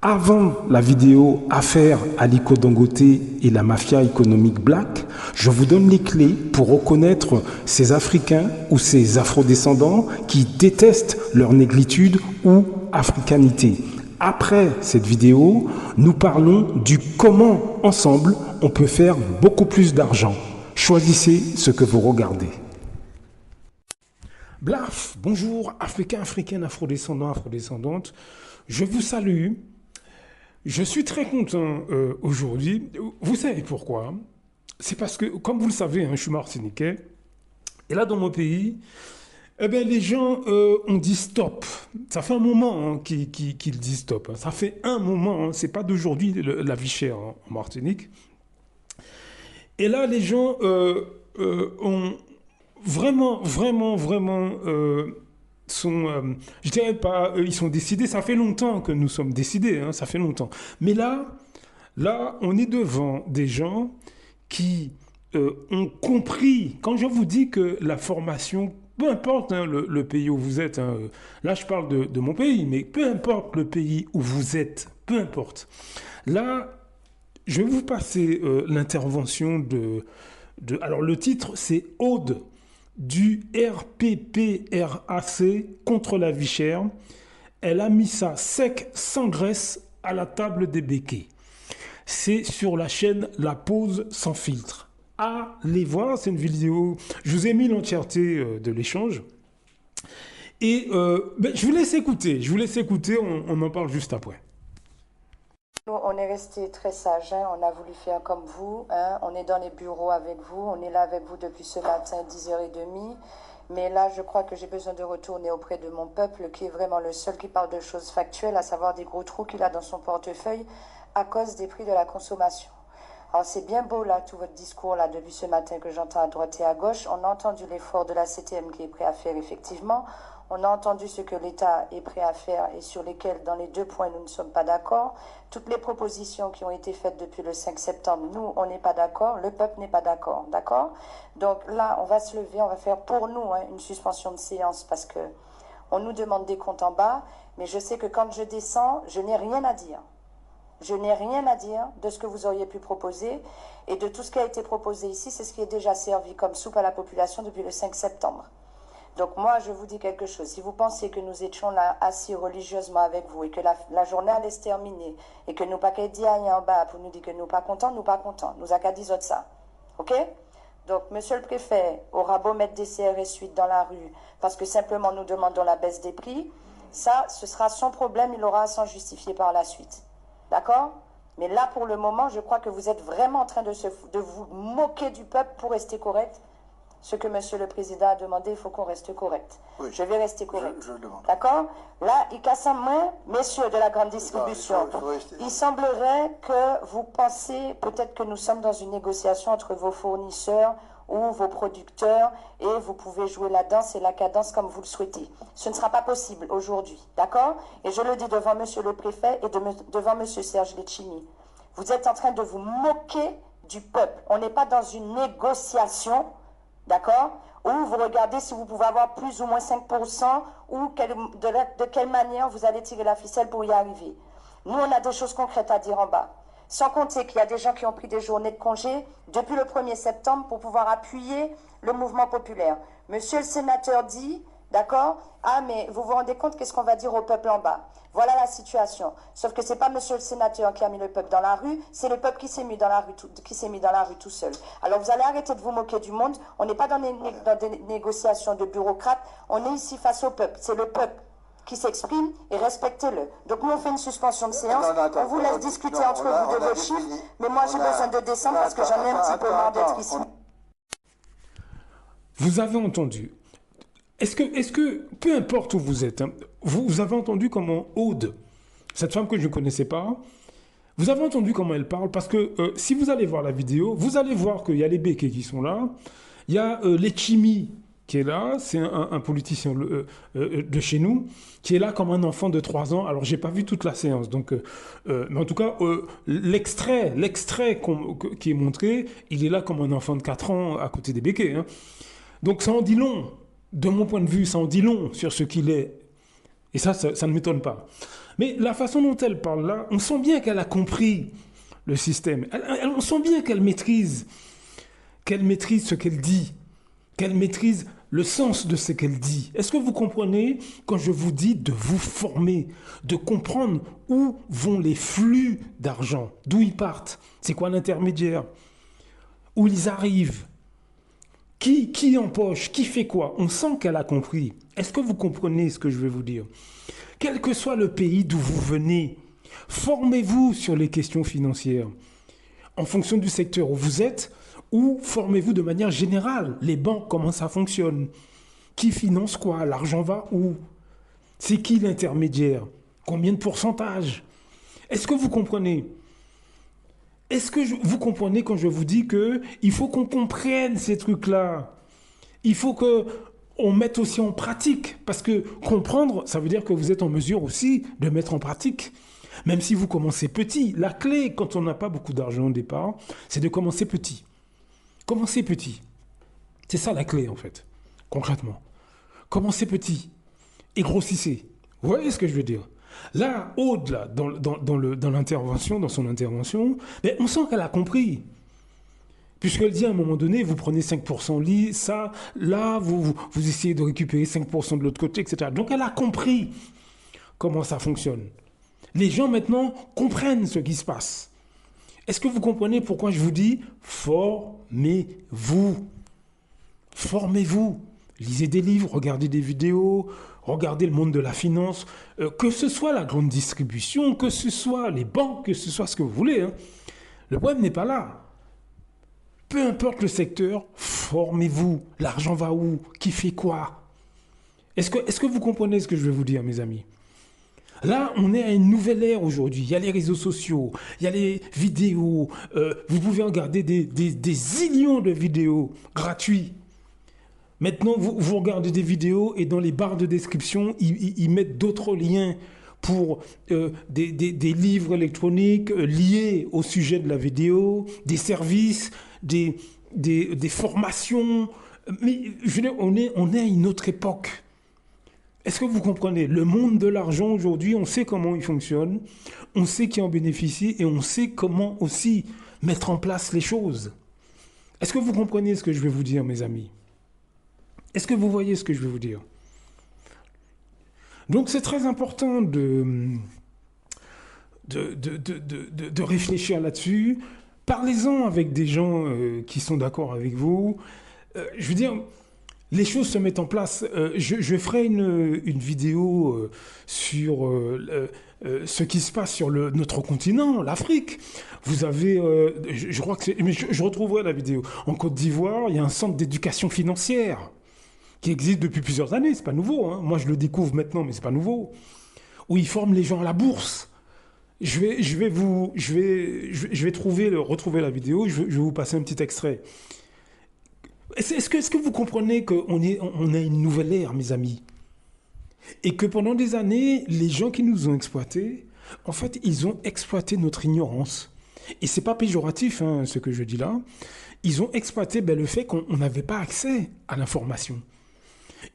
Avant la vidéo Affaire Aliko Dangote et la mafia économique black, je vous donne les clés pour reconnaître ces Africains ou ces Afrodescendants qui détestent leur négritude ou africanité. Après cette vidéo, nous parlons du comment ensemble on peut faire beaucoup plus d'argent. Choisissez ce que vous regardez. Blaf, bonjour Africains, Africaines, Afrodescendants, Afrodescendantes. Je vous salue. Je suis très content aujourd'hui. Vous savez pourquoi? C'est parce que, comme vous le savez, je suis martiniquais. Et là, dans mon pays, les gens ont dit stop. Ça fait un moment qu'ils disent stop. Ça fait un moment, c'est pas d'aujourd'hui la vie chère en Martinique. Et là, les gens ont vraiment je dirais pas, ils sont décidés, ça fait longtemps que nous sommes décidés, ça fait longtemps. Mais là, on est devant des gens qui ont compris, quand je vous dis que la formation, peu importe le pays où vous êtes, là je parle de mon pays, mais peu importe le pays où vous êtes, peu importe. Là, je vais vous passer l'intervention alors le titre c'est Aude du RPPRAC contre la vie chère. Elle a mis ça sec, sans graisse, à la table des béquets. C'est sur la chaîne La Pause sans filtre. Allez voir, c'est une vidéo. Je vous ai mis l'entièreté de l'échange. Et je vous laisse écouter, on en parle juste après. Nous, on est resté très sages, on a voulu faire comme vous, on est dans les bureaux avec vous, on est là avec vous depuis ce matin 10h30, mais là je crois que j'ai besoin de retourner auprès de mon peuple qui est vraiment le seul qui parle de choses factuelles, à savoir des gros trous qu'il a dans son portefeuille à cause des prix de la consommation. Alors c'est bien beau là tout votre discours là depuis ce matin que j'entends à droite et à gauche, on a entendu l'effort de la CTM qui est prêt à faire effectivement. On a entendu ce que l'État est prêt à faire et sur lesquels, dans les deux points, nous ne sommes pas d'accord. Toutes les propositions qui ont été faites depuis le 5 septembre, nous, on n'est pas d'accord, le peuple n'est pas d'accord, d'accord? Donc là, on va se lever, on va faire pour nous une suspension de séance parce que on nous demande des comptes en bas, mais je sais que quand je descends, je n'ai rien à dire. Je n'ai rien à dire de ce que vous auriez pu proposer et de tout ce qui a été proposé ici, c'est ce qui est déjà servi comme soupe à la population depuis le 5 septembre. Donc moi, je vous dis quelque chose. Si vous pensez que nous étions là assis religieusement avec vous et que la journée allait se terminer et que nous pas qu'à dire en bas pour nous dire que nous pas contents, nous pas contents. Nous a qu'à dire ça. OK? Donc, monsieur le préfet aura beau mettre des CRS 8 dans la rue parce que simplement nous demandons la baisse des prix, ça, ce sera son problème, il aura à s'en justifier par la suite. D'accord? Mais là, pour le moment, je crois que vous êtes vraiment en train de vous moquer du peuple pour rester correct. Ce que monsieur le président a demandé, il faut qu'on reste correct. Oui, je vais rester correct. Je le demande. D'accord? Là, il casse en main, messieurs de la grande distribution. Il semblerait que vous pensez peut-être que nous sommes dans une négociation entre vos fournisseurs ou vos producteurs et vous pouvez jouer la danse et la cadence comme vous le souhaitez. Ce ne sera pas possible aujourd'hui. D'accord? Et je le dis devant monsieur le préfet et devant monsieur Serge Letchimy. Vous êtes en train de vous moquer du peuple. On n'est pas dans une négociation. D'accord? Ou vous regardez si vous pouvez avoir plus ou moins 5% ou de quelle manière vous allez tirer la ficelle pour y arriver. Nous, on a des choses concrètes à dire en bas. Sans compter qu'il y a des gens qui ont pris des journées de congé depuis le 1er septembre pour pouvoir appuyer le mouvement populaire. Monsieur le sénateur dit, d'accord? Ah, mais vous vous rendez compte qu'est-ce qu'on va dire au peuple en bas? Voilà la situation. Sauf que c'est pas monsieur le sénateur qui a mis le peuple dans la rue, c'est le peuple qui s'est mis dans la rue tout seul. Alors vous allez arrêter de vous moquer du monde. On n'est pas dans des négociations de bureaucrates. On est ici face au peuple. C'est le peuple qui s'exprime et respectez-le. Donc nous on fait une suspension de séance. On vous laisse discuter entre vous de vos chiffres. Mais moi j'ai besoin de descendre parce que j'en ai un petit peu marre d'être ici. Vous avez entendu. Est-ce que, peu importe où vous êtes, vous avez entendu comment Aude, cette femme que je ne connaissais pas, vous avez entendu comment elle parle, parce que si vous allez voir la vidéo, vous allez voir qu'il y a les béquets qui sont là, il y a Letchimy qui est là, c'est un politicien de chez nous, qui est là comme un enfant de 3 ans. Alors, j'ai pas vu toute la séance, donc, mais en tout cas, l'extrait qui est montré, il est là comme un enfant de 4 ans à côté des béquets. Donc, ça en dit long. De mon point de vue, ça en dit long sur ce qu'il est. Et ça ne m'étonne pas. Mais la façon dont elle parle là, on sent bien qu'elle a compris le système. On sent bien qu'elle maîtrise ce qu'elle dit, qu'elle maîtrise le sens de ce qu'elle dit. Est-ce que vous comprenez quand je vous dis de vous former, de comprendre où vont les flux d'argent, d'où ils partent, c'est quoi l'intermédiaire, où ils arrivent, qui empoche, qui fait quoi? On sent qu'elle a compris. Est-ce que vous comprenez ce que je vais vous dire? Quel que soit le pays d'où vous venez, formez-vous sur les questions financières en fonction du secteur où vous êtes, ou formez-vous de manière générale. Les banques, comment ça fonctionne? Qui finance quoi? L'argent va où? C'est qui l'intermédiaire? Combien de pourcentage? Est-ce que vous comprenez? Est-ce que vous comprenez quand je vous dis qu'il faut qu'on comprenne ces trucs-là? Il faut qu'on mette aussi en pratique. Parce que comprendre, ça veut dire que vous êtes en mesure aussi de mettre en pratique. Même si vous commencez petit. La clé, quand on n'a pas beaucoup d'argent au départ, c'est de commencer petit. Commencez petit. C'est ça la clé, en fait, concrètement. Commencez petit et grossissez. Vous voyez ce que je veux dire? Là, Aude, là, dans l'intervention, dans son intervention, mais on sent qu'elle a compris. Puisqu'elle dit à un moment donné, vous prenez 5% ça, là, vous essayez de récupérer 5% de l'autre côté, etc. Donc elle a compris comment ça fonctionne. Les gens maintenant comprennent ce qui se passe. Est-ce que vous comprenez pourquoi je vous dis formez-vous? Formez-vous. Lisez des livres, regardez des vidéos, regardez le monde de la finance, que ce soit la grande distribution, que ce soit les banques, que ce soit ce que vous voulez. Hein. Le problème n'est pas là. Peu importe le secteur, formez-vous. L'argent va où? Qui fait quoi? Est-ce que vous comprenez ce que je vais vous dire, mes amis? Là, on est à une nouvelle ère aujourd'hui. Il y a les réseaux sociaux, il y a les vidéos. Vous pouvez regarder des zillions de vidéos gratuites. Maintenant, vous regardez des vidéos et dans les barres de description, ils mettent d'autres liens pour des livres électroniques liés au sujet de la vidéo, des services, des formations. Mais je veux dire, on est à une autre époque. Est-ce que vous comprenez? Le monde de l'argent aujourd'hui, on sait comment il fonctionne, on sait qui en bénéficie et on sait comment aussi mettre en place les choses. Est-ce que vous comprenez ce que je vais vous dire, mes amis? Est-ce que vous voyez ce que je vais vous dire? Donc c'est très important de réfléchir là-dessus. Parlez-en avec des gens qui sont d'accord avec vous. Je veux dire, les choses se mettent en place. Je ferai une vidéo sur ce qui se passe sur notre continent, l'Afrique. Vous avez, je crois que mais je retrouverai la vidéo. En Côte d'Ivoire, il y a un centre d'éducation financière qui existe depuis plusieurs années. C'est pas nouveau. Hein. Moi, je le découvre maintenant, mais c'est pas nouveau. Où ils forment les gens à la bourse. Je vais retrouver la vidéo. Je vais vous passer un petit extrait. Est-ce que vous comprenez qu'on a une nouvelle ère, mes amis? Et que pendant des années, les gens qui nous ont exploités, en fait, ils ont exploité notre ignorance. Et c'est pas péjoratif, hein, ce que je dis là. Ils ont exploité le fait qu'on n'avait pas accès à l'information.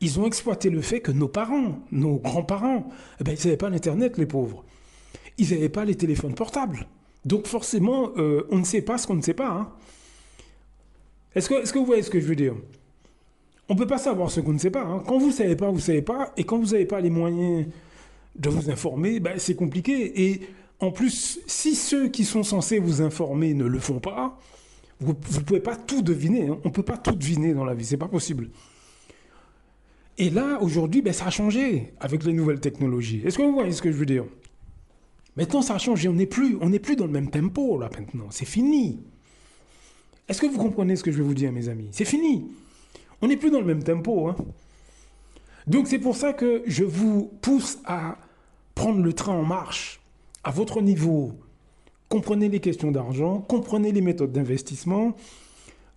Ils ont exploité le fait que nos parents, nos grands-parents, ils n'avaient pas l'Internet, les pauvres. Ils n'avaient pas les téléphones portables. Donc forcément, on ne sait pas ce qu'on ne sait pas, hein. Est-ce que vous voyez ce que je veux dire? On ne peut pas savoir ce qu'on ne sait pas. Hein. Quand vous ne savez pas, vous ne savez pas. Et quand vous n'avez pas les moyens de vous informer, c'est compliqué. Et en plus, si ceux qui sont censés vous informer ne le font pas, vous ne pouvez pas tout deviner. Hein. On ne peut pas tout deviner dans la vie. Ce n'est pas possible. Et là, aujourd'hui, ça a changé avec les nouvelles technologies. Est-ce que vous voyez ce que je veux dire? Maintenant, ça a changé. On n'est plus dans le même tempo, là, maintenant. C'est fini. Est-ce que vous comprenez ce que je vais vous dire, mes amis? C'est fini. On n'est plus dans le même tempo. Hein. Donc c'est pour ça que je vous pousse à prendre le train en marche à votre niveau. Comprenez les questions d'argent, comprenez les méthodes d'investissement,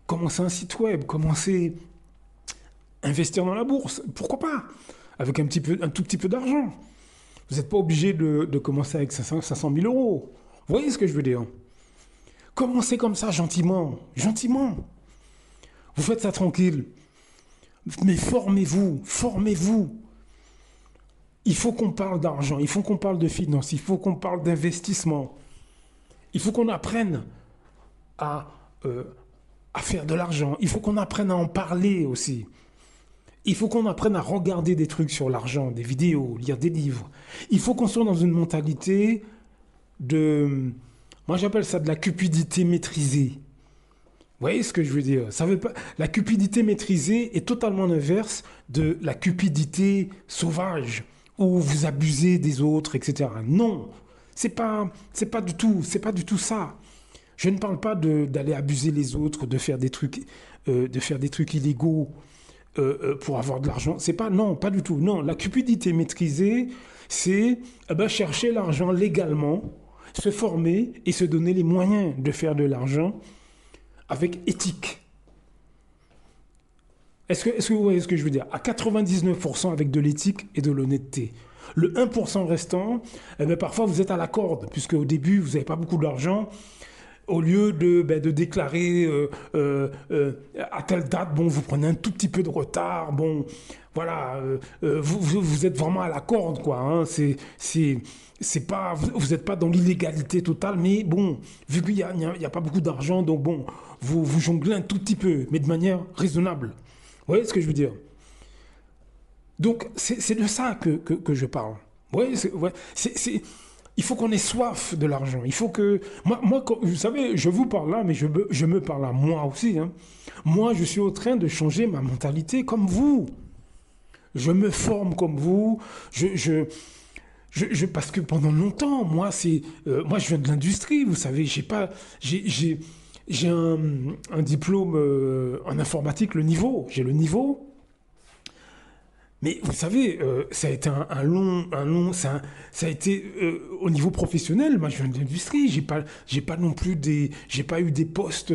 commencez un site web, commencez à investir dans la bourse. Pourquoi pas? Avec un tout petit peu d'argent. Vous n'êtes pas obligé de commencer avec 500 000 euros. Vous voyez ce que je veux dire? Commencez comme ça, gentiment. Gentiment. Vous faites ça tranquille. Mais formez-vous. Il faut qu'on parle d'argent, il faut qu'on parle de finances, il faut qu'on parle d'investissement. Il faut qu'on apprenne à, euh, à faire de l'argent. Il faut qu'on apprenne à en parler aussi. Il faut qu'on apprenne à regarder des trucs sur l'argent, des vidéos, lire des livres. Il faut qu'on soit dans une mentalité de... Moi, j'appelle ça de la cupidité maîtrisée. Vous voyez ce que je veux dire? Ça veut pas... La cupidité maîtrisée est totalement l'inverse de la cupidité sauvage, où vous abusez des autres, etc. Non, c'est pas du tout ça. Je ne parle pas d'aller abuser les autres, de faire des trucs illégaux pour avoir de l'argent. C'est pas, non, pas du tout. Non, la cupidité maîtrisée, c'est chercher l'argent légalement, se former et se donner les moyens de faire de l'argent avec éthique. Est-ce que vous voyez ce que je veux dire? À 99% avec de l'éthique et de l'honnêteté. Le 1% restant, parfois vous êtes à la corde, puisque au début, vous n'avez pas beaucoup d'argent. Au lieu de déclarer à telle date, bon, vous prenez un tout petit peu de retard, bon, voilà, vous êtes vraiment à la corde, quoi. Hein, c'est pas, vous n'êtes pas dans l'illégalité totale, mais bon, vu qu'il n'y a pas beaucoup d'argent, donc bon, vous jonglez un tout petit peu, mais de manière raisonnable. Vous voyez ce que je veux dire? Donc, c'est de ça que je parle. Ouais, il faut qu'on ait soif de l'argent. Il faut que... Moi vous savez, je vous parle là, mais je me parle à moi aussi. Hein. Moi, je suis en train de changer ma mentalité comme vous. Je me forme comme vous. Parce que pendant longtemps, moi, moi je viens de l'industrie, vous savez. J'ai un diplôme en informatique, le niveau. J'ai le niveau. Mais vous savez, ça a été ça a été au niveau professionnel. Moi, je viens de l'industrie. J'ai pas non plus j'ai pas eu des postes.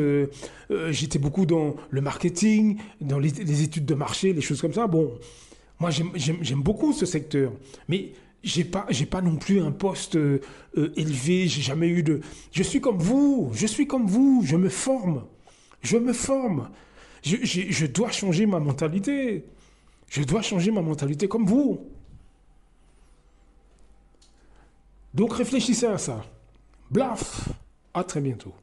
J'étais beaucoup dans le marketing, dans les études de marché, les choses comme ça. Bon, moi, j'aime beaucoup ce secteur, mais j'ai pas non plus un poste élevé. J'ai jamais eu de. Je suis comme vous. Je suis comme vous. Je me forme. Je me forme. Je dois changer ma mentalité. Je dois changer ma mentalité comme vous. Donc réfléchissez à ça. Blaf. À très bientôt.